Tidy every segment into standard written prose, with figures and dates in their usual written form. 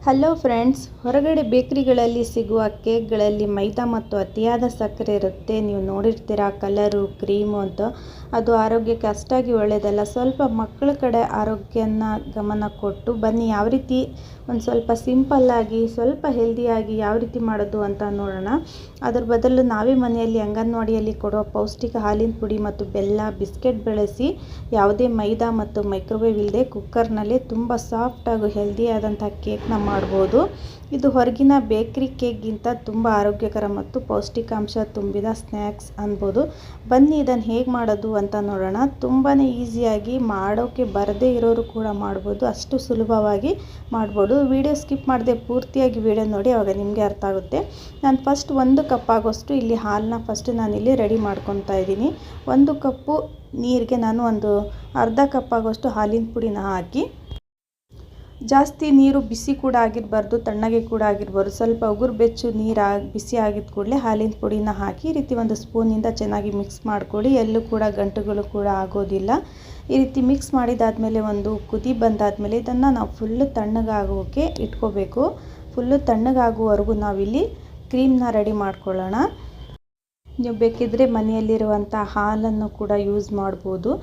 Hello friends, ಹೊರಗಡೆ ಬೇಕರಿಗಳಲ್ಲಿ ಸಿಗುವ ಕೇಕ್ಗಳಲ್ಲಿ ಮೈದಾ ಮತ್ತು ಅತಿಯಾದ ಸಕ್ಕರೆ ಇರುತ್ತೆ. ನೀವು ನೋಡಿರ್ತೀರಾ, ಕಲರು ಕ್ರೀಮು ಅಂತ. ಅದು ಆರೋಗ್ಯಕ್ಕೆ ಅಷ್ಟಾಗಿ ಒಳ್ಳೆಯದಲ್ಲ. ಸ್ವಲ್ಪ ಮಕ್ಕಳ ಕಡೆ ಆರೋಗ್ಯನ ಗಮನ ಕೊಟ್ಟು ಬನ್ನಿ, ಯಾವ ರೀತಿ ಒಂದು ಸ್ವಲ್ಪ ಸಿಂಪಲ್ಲಾಗಿ ಸ್ವಲ್ಪ ಹೆಲ್ದಿಯಾಗಿ ಯಾವ ರೀತಿ ಮಾಡೋದು ಅಂತ ನೋಡೋಣ. ಅದ್ರ ಬದಲು ನಾವೇ ಮನೆಯಲ್ಲಿ ಅಂಗನವಾಡಿಯಲ್ಲಿ ಕೊಡೋ ಪೌಷ್ಟಿಕ ಹಾಲಿನ ಪುಡಿ ಮತ್ತು ಬೆಲ್ಲ, ಬಿಸ್ಕೆಟ್ ಬಳಸಿ ಯಾವುದೇ ಮೈದಾ ಮತ್ತು ಮೈಕ್ರೋವೇವ್ ಇಲ್ಲದೆ ಕುಕ್ಕರ್ನಲ್ಲಿ ತುಂಬ ಸಾಫ್ಟ್ ಹಾಗೂ ಹೆಲ್ದಿಯಾದಂಥ ಕೇಕ್ನ ಮಾಡ್ಬೋದು. ಇದು ಹೊರಗಿನ ಬೇಕ್ರಿ ಕೇಕ್ಗಿಂತ ತುಂಬ ಆರೋಗ್ಯಕರ ಮತ್ತು ಪೌಷ್ಟಿಕಾಂಶ ತುಂಬಿದ ಸ್ನ್ಯಾಕ್ಸ್ ಅನ್ಬೋದು. ಬನ್ನಿ ಇದನ್ನು ಹೇಗೆ ಮಾಡೋದು ಅಂತ ನೋಡೋಣ. ತುಂಬಾ ಈಸಿಯಾಗಿ, ಮಾಡೋಕ್ಕೆ ಬರದೇ ಇರೋರು ಕೂಡ ಮಾಡ್ಬೋದು, ಅಷ್ಟು ಸುಲಭವಾಗಿ ಮಾಡ್ಬೋದು. ವಿಡಿಯೋ ಸ್ಕಿಪ್ ಮಾಡದೆ ಪೂರ್ತಿಯಾಗಿ ವಿಡಿಯೋ ನೋಡಿ, ಆವಾಗ ನಿಮಗೆ ಅರ್ಥ ಆಗುತ್ತೆ. ನಾನು ಫಸ್ಟ್ 1 ಕಪ್ ಆಗೋಷ್ಟು ಇಲ್ಲಿ ಹಾಲನ್ನ ಫಸ್ಟ್ ನಾನಿಲ್ಲಿ ರೆಡಿ ಮಾಡ್ಕೊತಾ ಇದ್ದೀನಿ. 1 ಕಪ್ಪು ನೀರಿಗೆ ನಾನು ಒಂದು ಅರ್ಧ ಕಪ್ ಆಗೋಷ್ಟು ಹಾಲಿನ ಪುಡಿನ ಹಾಕಿ, ಜಾಸ್ತಿ ನೀರು ಬಿಸಿ ಕೂಡ ಆಗಿರಬಾರ್ದು, ತಣ್ಣಗೆ ಕೂಡ ಆಗಿರಬಾರ್ದು. ಸ್ವಲ್ಪ ಉಗುರು ಬೆಚ್ಚು ನೀರು ಬಿಸಿ ಆಗಿದ ಕೂಡಲೇ ಹಾಲಿನ ಪುಡಿನ ಹಾಕಿ ಈ ರೀತಿ ಒಂದು ಸ್ಪೂನಿಂದ ಚೆನ್ನಾಗಿ ಮಿಕ್ಸ್ ಮಾಡ್ಕೊಳ್ಳಿ. ಎಲ್ಲೂ ಕೂಡ ಗಂಟುಗಳು ಕೂಡ ಆಗೋದಿಲ್ಲ. ಈ ರೀತಿ ಮಿಕ್ಸ್ ಮಾಡಿದಾದಮೇಲೆ ಒಂದು ಕುದಿ ಬಂದಾದಮೇಲೆ ಇದನ್ನು ನಾವು ಫುಲ್ಲು ತಣ್ಣಗಾಗೋಕ್ಕೆ ಇಟ್ಕೋಬೇಕು. ಫುಲ್ಲು ತಣ್ಣಗಾಗುವವರೆಗೂ ನಾವಿಲ್ಲಿ ಕ್ರೀಮ್ನ ರೆಡಿ ಮಾಡ್ಕೊಳ್ಳೋಣ. ನೀವು ಬೇಕಿದ್ದರೆ ಮನೆಯಲ್ಲಿರುವಂಥ ಹಾಲನ್ನು ಕೂಡ ಯೂಸ್ ಮಾಡ್ಬೋದು.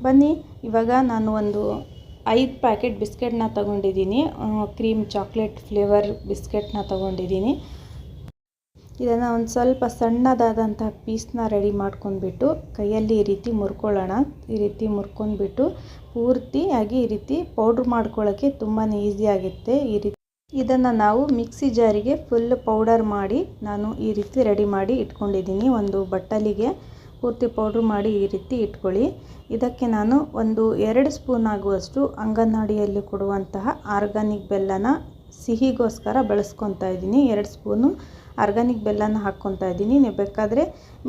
ಬನ್ನಿ, ಇವಾಗ ನಾನು ಒಂದು 5 ಪ್ಯಾಕೆಟ್ ಬಿಸ್ಕೆಟ್ನ ತೊಗೊಂಡಿದ್ದೀನಿ. ಕ್ರೀಮ್ ಚಾಕ್ಲೇಟ್ ಫ್ಲೇವರ್ ಬಿಸ್ಕೆಟ್ನ ತೊಗೊಂಡಿದ್ದೀನಿ. ಇದನ್ನು ಒಂದು ಸ್ವಲ್ಪ ಸಣ್ಣದಾದಂಥ ಪೀಸ್ನ ರೆಡಿ ಮಾಡ್ಕೊಂಡ್ಬಿಟ್ಟು ಕೈಯಲ್ಲಿ ಈ ರೀತಿ ಮುರ್ಕೊಳ್ಳೋಣ. ಈ ರೀತಿ ಮುರ್ಕೊಂಡ್ಬಿಟ್ಟು ಪೂರ್ತಿಯಾಗಿ ಈ ರೀತಿ ಪೌಡ್ರ್ ಮಾಡ್ಕೊಳ್ಳೋಕ್ಕೆ ತುಂಬಾ ಈಸಿ ಆಗುತ್ತೆ. ಇದನ್ನು ನಾವು ಮಿಕ್ಸಿ ಜಾರಿಗೆ ಫುಲ್ ಪೌಡರ್ ಮಾಡಿ ನಾನು ಈ ರೀತಿ ರೆಡಿ ಮಾಡಿ ಇಟ್ಕೊಂಡಿದ್ದೀನಿ. ಒಂದು ಬಟ್ಟಲಿಗೆ ಪೂರ್ತಿ ಪೌಡ್ರ್ ಮಾಡಿ ಈ ರೀತಿ ಇಟ್ಕೊಳ್ಳಿ. ಇದಕ್ಕೆ ನಾನು ಒಂದು 2 ಸ್ಪೂನ್ ಆಗುವಷ್ಟು ಅಂಗನವಾಡಿಯಲ್ಲಿ ಕೊಡುವಂತಹ ಆರ್ಗಾನಿಕ್ ಬೆಲ್ಲನ ಸಿಹಿಗೋಸ್ಕರ ಬಳಸ್ಕೊತಾ ಇದ್ದೀನಿ. 2 ಸ್ಪೂನು ಆರ್ಗಾನಿಕ್ ಬೆಲ್ಲನ ಹಾಕ್ಕೊತಾ ಇದ್ದೀನಿ. ನೀವು ಬೇಕಾದರೆ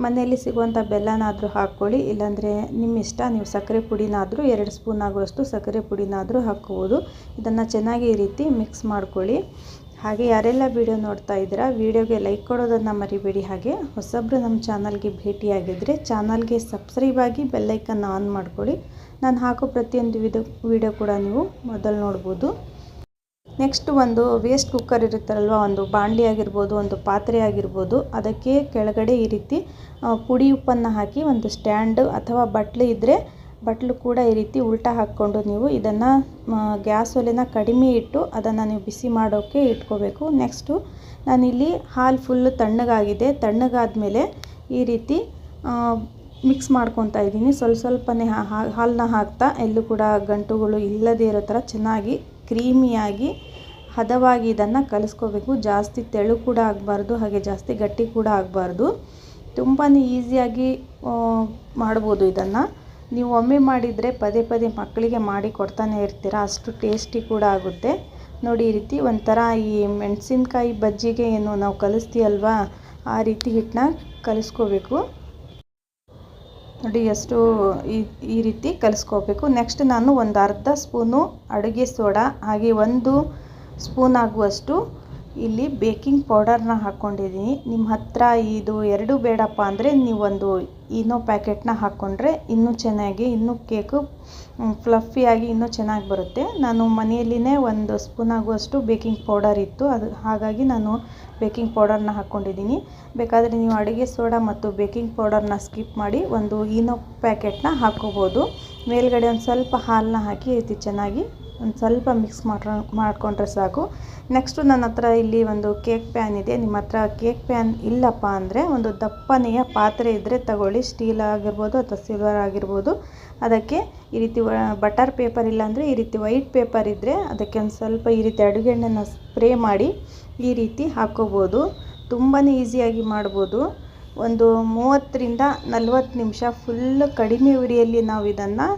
ಮನೆಯಲ್ಲಿ ಸಿಗುವಂಥ ಬೆಲ್ಲನಾದರೂ ಹಾಕ್ಕೊಳ್ಳಿ, ಇಲ್ಲಾಂದರೆ ನಿಮ್ಮ ಇಷ್ಟ. ನೀವು ಸಕ್ಕರೆ ಪುಡಿನಾದರೂ 2 ಸ್ಪೂನ್ ಆಗುವಷ್ಟು ಸಕ್ಕರೆ ಪುಡಿನಾದರೂ ಹಾಕ್ಕೋಬೋದು. ಇದನ್ನು ಚೆನ್ನಾಗಿ ಈ ರೀತಿ ಮಿಕ್ಸ್ ಮಾಡ್ಕೊಳ್ಳಿ. ಹಾಗೆ ಯಾರೆಲ್ಲ ವಿಡಿಯೋ ನೋಡ್ತಾ ಇದ್ದೀರಾ, ವಿಡಿಯೋಗೆ ಲೈಕ್ ಕೊಡೋದನ್ನು ಮರಿಬೇಡಿ. ಹಾಗೆ ಹೊಸಬ್ರು ನಮ್ಮ ಚಾನಲ್ಗೆ ಭೇಟಿಯಾಗಿದ್ದರೆ ಚಾನಲ್ಗೆ ಸಬ್ಸ್ಕ್ರೈಬ್ ಆಗಿ ಬೆಲ್ಲೈಕನ್ನ ಆನ್ ಮಾಡ್ಕೊಳ್ಳಿ. ನಾನು ಹಾಕೋ ಪ್ರತಿಯೊಂದು ವಿಡಿಯೋ ಕೂಡ ನೀವು ಮೊದಲು ನೋಡ್ಬೋದು. ನೆಕ್ಸ್ಟ್ ಒಂದು ವೇಸ್ಟ್ ಕುಕ್ಕರ್ ಇರುತ್ತಲ್ವ, ಒಂದು ಬಾಣಲಿ ಆಗಿರ್ಬೋದು, ಒಂದು ಪಾತ್ರೆ ಆಗಿರ್ಬೋದು, ಅದಕ್ಕೆ ಕೆಳಗಡೆ ಈ ರೀತಿ ಪುಡಿ ಉಪ್ಪನ್ನು ಹಾಕಿ ಒಂದು ಸ್ಟ್ಯಾಂಡ್ ಅಥವಾ ಬಟ್ಲು ಇದ್ದರೆ ಬಟ್ಲು ಕೂಡ ಈ ರೀತಿ ಉಲ್ಟಾ ಹಾಕ್ಕೊಂಡು ನೀವು ಇದನ್ನು ಗ್ಯಾಸ್ ಒಲೆನ ಕಡಿಮೆ ಇಟ್ಟು ಅದನ್ನು ನೀವು ಬಿಸಿ ಮಾಡೋಕ್ಕೆ ಇಟ್ಕೋಬೇಕು. ನೆಕ್ಸ್ಟು ನಾನಿಲ್ಲಿ ಹಾಲು ಫುಲ್ಲು ತಣ್ಣಗಾಗಿದೆ. ತಣ್ಣಗಾದಮೇಲೆ ಈ ರೀತಿ ಮಿಕ್ಸ್ ಮಾಡ್ಕೊತಾ ಇದ್ದೀನಿ. ಸ್ವಲ್ಪನೇ ಹಾಲನ್ನ ಹಾಕ್ತಾ, ಎಲ್ಲೂ ಕೂಡ ಗಂಟುಗಳು ಇಲ್ಲದೇ ಇರೋ ಥರ ಚೆನ್ನಾಗಿ ಕ್ರೀಮಿಯಾಗಿ ಹದವಾಗಿ ಇದನ್ನು ಕಲಿಸ್ಕೋಬೇಕು. ಜಾಸ್ತಿ ತೆಳು ಕೂಡ ಆಗಬಾರ್ದು, ಹಾಗೆ ಜಾಸ್ತಿ ಗಟ್ಟಿ ಕೂಡ ಆಗಬಾರ್ದು. ತುಂಬಾ ಈಸಿಯಾಗಿ ಮಾಡ್ಬೋದು ಇದನ್ನು. ನೀವು ಒಮ್ಮೆ ಮಾಡಿದರೆ ಪದೇ ಪದೇ ಮಕ್ಕಳಿಗೆ ಮಾಡಿ ಕೊಡ್ತಾನೆ ಇರ್ತೀರ, ಅಷ್ಟು ಟೇಸ್ಟಿ ಕೂಡ ಆಗುತ್ತೆ. ನೋಡಿ, ಈ ರೀತಿ ಒಂಥರ ಈ ಮೆಣಸಿನ್ಕಾಯಿ ಬಜ್ಜಿಗೆ ಏನು ನಾವು ಕಲಿಸ್ತೀವಲ್ವಾ, ಆ ರೀತಿ ಹಿಟ್ಟನ್ನ ಕಲಿಸ್ಕೋಬೇಕು. ನೋಡಿ, ಎಷ್ಟು ಈ ರೀತಿ ಕಲಿಸ್ಕೋಬೇಕು. ನೆಕ್ಸ್ಟ್ ನಾನು ಒಂದು ಅರ್ಧ ಸ್ಪೂನು ಅಡುಗೆ ಸೋಡಾ, ಹಾಗೆ 1 ಸ್ಪೂನ್ ಆಗುವಷ್ಟು ಇಲ್ಲಿ ಬೇಕಿಂಗ್ ಪೌಡರ್ನ ಹಾಕ್ಕೊಂಡಿದ್ದೀನಿ. ನಿಮ್ಮ ಹತ್ರ ಇದು 2 ಬೇಡಪ್ಪ ಅಂದರೆ ನೀವು ಒಂದು ಈನೋ ಪ್ಯಾಕೆಟ್ನ ಹಾಕ್ಕೊಂಡ್ರೆ ಇನ್ನೂ ಚೆನ್ನಾಗಿ, ಇನ್ನೂ ಕೇಕು ಫ್ಲಫಿಯಾಗಿ ಇನ್ನೂ ಚೆನ್ನಾಗಿ ಬರುತ್ತೆ. ನಾನು ಮನೆಯಲ್ಲಿನೇ 1 ಸ್ಪೂನ್ ಆಗುವಷ್ಟು ಬೇಕಿಂಗ್ ಪೌಡರ್ ಇತ್ತು, ಹಾಗಾಗಿ ನಾನು ಬೇಕಿಂಗ್ ಪೌಡರ್ನ ಹಾಕ್ಕೊಂಡಿದ್ದೀನಿ. ಬೇಕಾದರೆ ನೀವು ಅಡುಗೆ ಸೋಡಾ ಮತ್ತು ಬೇಕಿಂಗ್ ಪೌಡರ್ನ ಸ್ಕಿಪ್ ಮಾಡಿ ಒಂದು ಈನೋ ಪ್ಯಾಕೆಟ್ನ ಹಾಕ್ಕೋಬೋದು. ಮೇಲ್ಗಡೆ ಒಂದು ಸ್ವಲ್ಪ ಹಾಲನ್ನ ಹಾಕಿ ಈ ರೀತಿ ಚೆನ್ನಾಗಿ ಒಂದು ಸ್ವಲ್ಪ ಮಿಕ್ಸ್ ಮಾಡಿಕೊಂಡ್ರೆ ಸಾಕು. ನೆಕ್ಸ್ಟು ನನ್ನ ಹತ್ರ ಇಲ್ಲಿ ಒಂದು ಕೇಕ್ ಪ್ಯಾನ್ ಇದೆ. ನಿಮ್ಮ ಹತ್ರ ಕೇಕ್ ಪ್ಯಾನ್ ಇಲ್ಲಪ್ಪ ಅಂದರೆ ಒಂದು ದಪ್ಪನೆಯ ಪಾತ್ರೆ ಇದ್ದರೆ ತಗೊಳ್ಳಿ. ಸ್ಟೀಲ್ ಆಗಿರ್ಬೋದು ಅಥವಾ ಸಿಲ್ವರ್ ಆಗಿರ್ಬೋದು. ಅದಕ್ಕೆ ಈ ರೀತಿ ಬಟರ್ ಪೇಪರ್ ಇಲ್ಲಾಂದರೆ ಈ ರೀತಿ ವೈಟ್ ಪೇಪರ್ ಇದ್ದರೆ ಅದಕ್ಕೆ ಒಂದು ಸ್ವಲ್ಪ ಈ ರೀತಿ ಅಡುಗೆ ಎಣ್ಣೆನ ಸ್ಪ್ರೇ ಮಾಡಿ ಈ ರೀತಿ ಹಾಕ್ಕೋಬೋದು. ತುಂಬಾ ಈಸಿಯಾಗಿ ಮಾಡ್ಬೋದು. ಒಂದು 30ರಿಂದ 40 ನಿಮಿಷ ಫುಲ್ಲು ಕಡಿಮೆ ಉರಿಯಲ್ಲಿ ನಾವು ಇದನ್ನು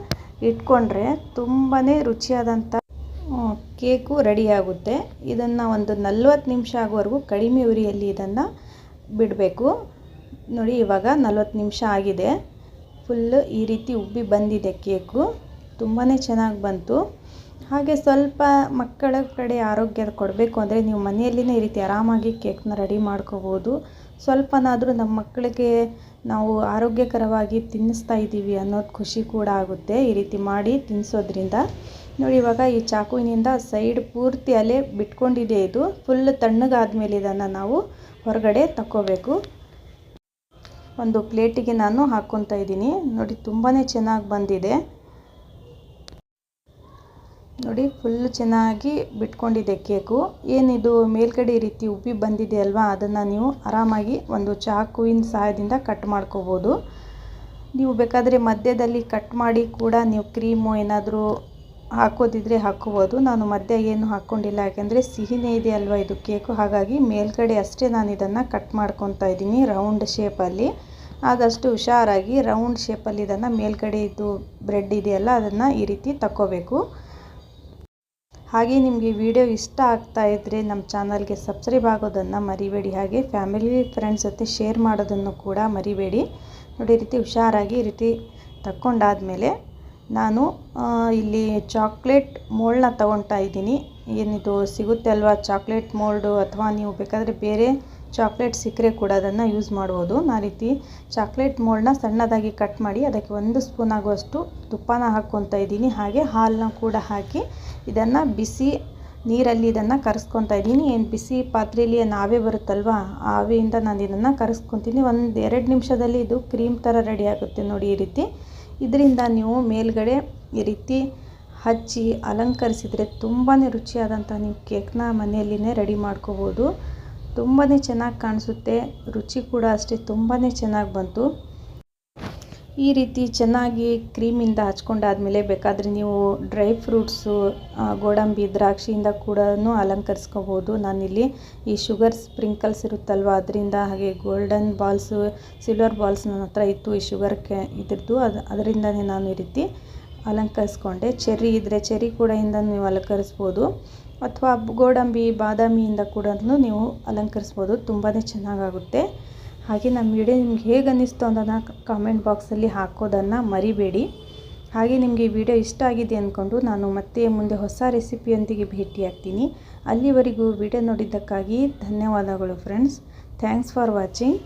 ಇಟ್ಕೊಂಡ್ರೆ ತುಂಬಾ ರುಚಿಯಾದಂಥ ಕೇಕು ರೆಡಿಯಾಗುತ್ತೆ. ಇದನ್ನು ಒಂದು 40 ನಿಮಿಷ ಆಗುವವರೆಗೂ ಕಡಿಮೆ ಉರಿಯಲ್ಲಿ ಇದನ್ನು ಬಿಡಬೇಕು. ನೋಡಿ, ಇವಾಗ 40 ನಿಮಿಷ ಆಗಿದೆ. ಫುಲ್ಲು ಈ ರೀತಿ ಉಬ್ಬಿ ಬಂದಿದೆ ಕೇಕು. ತುಂಬಾ ಚೆನ್ನಾಗಿ ಬಂತು. ಹಾಗೆ ಸ್ವಲ್ಪ ಮಕ್ಕಳ ಕಡೆ ಆರೋಗ್ಯ ಕೊಡಬೇಕು ಅಂದರೆ ನೀವು ಮನೆಯಲ್ಲಿನೇ ಈ ರೀತಿ ಆರಾಮಾಗಿ ಕೇಕ್ನ ರೆಡಿ ಮಾಡ್ಕೋಬೋದು. ಸ್ವಲ್ಪನಾದರೂ ನಮ್ಮ ಮಕ್ಕಳಿಗೆ ನಾವು ಆರೋಗ್ಯಕರವಾಗಿ ತಿನ್ನಿಸ್ತಾ ಇದ್ದೀವಿ ಅನ್ನೋದು ಖುಷಿ ಕೂಡ ಆಗುತ್ತೆ ಈ ರೀತಿ ಮಾಡಿ ತಿನ್ನಿಸೋದ್ರಿಂದ. ನೋಡಿ ಇವಾಗ ಈ ಚಾಕುವಿನಿಂದ ಸೈಡ್ ಪೂರ್ತಿ ಅಲ್ಲೇ ಬಿಟ್ಕೊಂಡಿದೆ. ಇದು ಫುಲ್ ತಣ್ಣಗಾದ್ಮೇಲೆ ಇದನ್ನು ನಾವು ಹೊರಗಡೆ ತಕ್ಕೋಬೇಕು. ಒಂದು ಪ್ಲೇಟಿಗೆ ನಾನು ಹಾಕ್ಕೊತಾ ಇದ್ದೀನಿ. ನೋಡಿ ತುಂಬಾ ಚೆನ್ನಾಗಿ ಬಂದಿದೆ. ನೋಡಿ ಫುಲ್ ಚೆನ್ನಾಗಿ ಬಿಟ್ಕೊಂಡಿದೆ ಕೇಕು. ಏನಿದು ಮೇಲ್ಗಡೆ ಈ ರೀತಿ ಉಬ್ಬಿ ಬಂದಿದೆ ಅಲ್ವಾ, ಅದನ್ನು ನೀವು ಆರಾಮಾಗಿ ಒಂದು ಚಾಕುವಿನ ಸಹಾಯದಿಂದ ಕಟ್ ಮಾಡ್ಕೋಬೋದು. ನೀವು ಬೇಕಾದರೆ ಮಧ್ಯದಲ್ಲಿ ಕಟ್ ಮಾಡಿ ಕೂಡ ನೀವು ಕ್ರೀಮು ಏನಾದರೂ ಹಾಕೋದಿದ್ರೆ ಹಾಕ್ಕೋಬೋದು. ನಾನು ಮಧ್ಯ ಏನು ಹಾಕ್ಕೊಂಡಿಲ್ಲ, ಯಾಕೆಂದರೆ ಸಿಹಿನೇ ಇದೆ ಅಲ್ವಾ ಇದು ಕೇಕು. ಹಾಗಾಗಿ ಮೇಲ್ಗಡೆ ಅಷ್ಟೇ ನಾನು ಇದನ್ನು ಕಟ್ ಮಾಡ್ಕೊತಾ ಇದ್ದೀನಿ ರೌಂಡ್ ಶೇಪಲ್ಲಿ. ಆದಷ್ಟು ಹುಷಾರಾಗಿ ರೌಂಡ್ ಶೇಪಲ್ಲಿ ಇದನ್ನು ಮೇಲ್ಗಡೆ ಇದು ಬ್ರೆಡ್ ಇದೆಯಲ್ಲ ಅದನ್ನು ಈ ರೀತಿ ತಕ್ಕೋಬೇಕು. ಹಾಗೆ ನಿಮಗೆ ವಿಡಿಯೋ ಇಷ್ಟ ಆಗ್ತಾ ಇದ್ದರೆ ನಮ್ಮ ಚಾನಲ್ಗೆ ಸಬ್ಸ್ಕ್ರೈಬ್ ಆಗೋದನ್ನು ಮರಿಬೇಡಿ. ಹಾಗೆ ಫ್ಯಾಮಿಲಿ ಫ್ರೆಂಡ್ಸ್ ಜೊತೆ ಶೇರ್ ಮಾಡೋದನ್ನು ಕೂಡ ಮರಿಬೇಡಿ. ನೋಡಿ ಈ ರೀತಿ ಹುಷಾರಾಗಿ ಈ ರೀತಿ ತಕ್ಕೊಂಡಾದಮೇಲೆ ನಾನು ಇಲ್ಲಿ ಚಾಕ್ಲೇಟ್ ಮೋಲ್ಡ್ನ ತೊಗೊಳ್ತಾ ಇದ್ದೀನಿ. ಏನಿದು ಸಿಗುತ್ತೆ ಅಲ್ವಾ ಚಾಕ್ಲೇಟ್ ಮೋಲ್ಡು, ಅಥವಾ ನೀವು ಬೇಕಾದರೆ ಬೇರೆ ಚಾಕ್ಲೇಟ್ ಸಿಕ್ಕರೆ ಕೂಡ ಅದನ್ನು ಯೂಸ್ ಮಾಡ್ಬೋದು. ನಾನು ರೀತಿ ಚಾಕ್ಲೇಟ್ ಮೋಲ್ಡ್ನ ಸಣ್ಣದಾಗಿ ಕಟ್ ಮಾಡಿ ಅದಕ್ಕೆ 1 ಸ್ಪೂನ್ ಆಗುವಷ್ಟು ತುಪ್ಪನ ಹಾಕ್ಕೊತಾ ಇದ್ದೀನಿ. ಹಾಗೆ ಹಾಲನ್ನ ಕೂಡ ಹಾಕಿ ಇದನ್ನು ಬಿಸಿ ನೀರಲ್ಲಿ ಇದನ್ನು ಕರೆಸ್ಕೊತಾ ಇದ್ದೀನಿ. ಏನು ಬಿಸಿ ಪಾತ್ರೆಯಲ್ಲಿ ಏನು ಆವೆ ಬರುತ್ತಲ್ವ, ಆವೆಯಿಂದ ನಾನು ಇದನ್ನು ಕರೆಸ್ಕೊತೀನಿ. 1-2 ನಿಮಿಷದಲ್ಲಿ ಇದು ಕ್ರೀಮ್ ಥರ ರೆಡಿ ಆಗುತ್ತೆ. ನೋಡಿ ಈ ರೀತಿ. ಇದರಿಂದ ನೀವು ಮೇಲ್ಗಡೆ ಈ ರೀತಿ ಹಚ್ಚಿ ಅಲಂಕರಿಸಿದರೆ ತುಂಬಾ ರುಚಿಯಾದಂಥ ನೀವು ಕೇಕ್ನ ಮನೆಯಲ್ಲಿನೇ ರೆಡಿ ಮಾಡ್ಕೋಬೋದು. ತುಂಬಾ ಚೆನ್ನಾಗಿ ಕಾಣಿಸುತ್ತೆ, ರುಚಿ ಕೂಡ ಅಷ್ಟೇ ತುಂಬಾ ಚೆನ್ನಾಗಿ ಬಂತು. ಈ ರೀತಿ ಚೆನ್ನಾಗಿ ಕ್ರೀಮಿಂದ ಹಚ್ಕೊಂಡಾದಮೇಲೆ ಬೇಕಾದರೆ ನೀವು ಡ್ರೈ ಫ್ರೂಟ್ಸು, ಗೋಡಂಬಿ, ದ್ರಾಕ್ಷಿಯಿಂದ ಕೂಡ ಅಲಂಕರಿಸ್ಕೋಬೋದು. ನಾನಿಲ್ಲಿ ಈ ಶುಗರ್ ಸ್ಪ್ರಿಂಕಲ್ಸ್ ಇರುತ್ತಲ್ವ ಅದರಿಂದ, ಹಾಗೆ ಗೋಲ್ಡನ್ ಬಾಲ್ಸು, ಸಿಲ್ವರ್ ಬಾಲ್ಸ್ ನನ್ನ ಹತ್ರ ಇತ್ತು ಈ ಶುಗರ್ ಇದ್ರದ್ದು, ಅದರಿಂದನೇ ನಾನು ಈ ರೀತಿ ಅಲಂಕರಿಸ್ಕೊಂಡೆ. ಚೆರ್ರಿ ಇದ್ದರೆ ಚೆರ್ರಿ ಕೂಡ ಇಂದ ನೀವು ಅಲಂಕರಿಸ್ಬೋದು, ಅಥವಾ ಗೋಡಂಬಿ, ಬಾದಾಮಿಯಿಂದ ಕೂಡ ನೀವು ಅಲಂಕರಿಸ್ಬೋದು. ತುಂಬಾ ಚೆನ್ನಾಗಾಗುತ್ತೆ. ಹಾಗೆ ನಮ್ಮ ವಿಡಿಯೋ ನಿಮ್ಗೆ ಹೇಗೆ ಅನ್ನಿಸ್ತು ಅನ್ನೋದನ್ನು ಕಾಮೆಂಟ್ ಬಾಕ್ಸಲ್ಲಿ ಹಾಕೋದನ್ನು ಮರಿಬೇಡಿ. ಹಾಗೆ ನಿಮಗೆ ಈ ವಿಡಿಯೋ ಇಷ್ಟ ಆಗಿದೆ ಅಂದ್ಕೊಂಡು ನಾನು ಮತ್ತೆ ಮುಂದೆ ಹೊಸ ರೆಸಿಪಿಯೊಂದಿಗೆ ಭೇಟಿಯಾಗ್ತೀನಿ. ಅಲ್ಲಿವರೆಗೂ ವಿಡಿಯೋ ನೋಡಿದ್ದಕ್ಕಾಗಿ ಧನ್ಯವಾದಗಳು ಫ್ರೆಂಡ್ಸ್. Thanks for watching.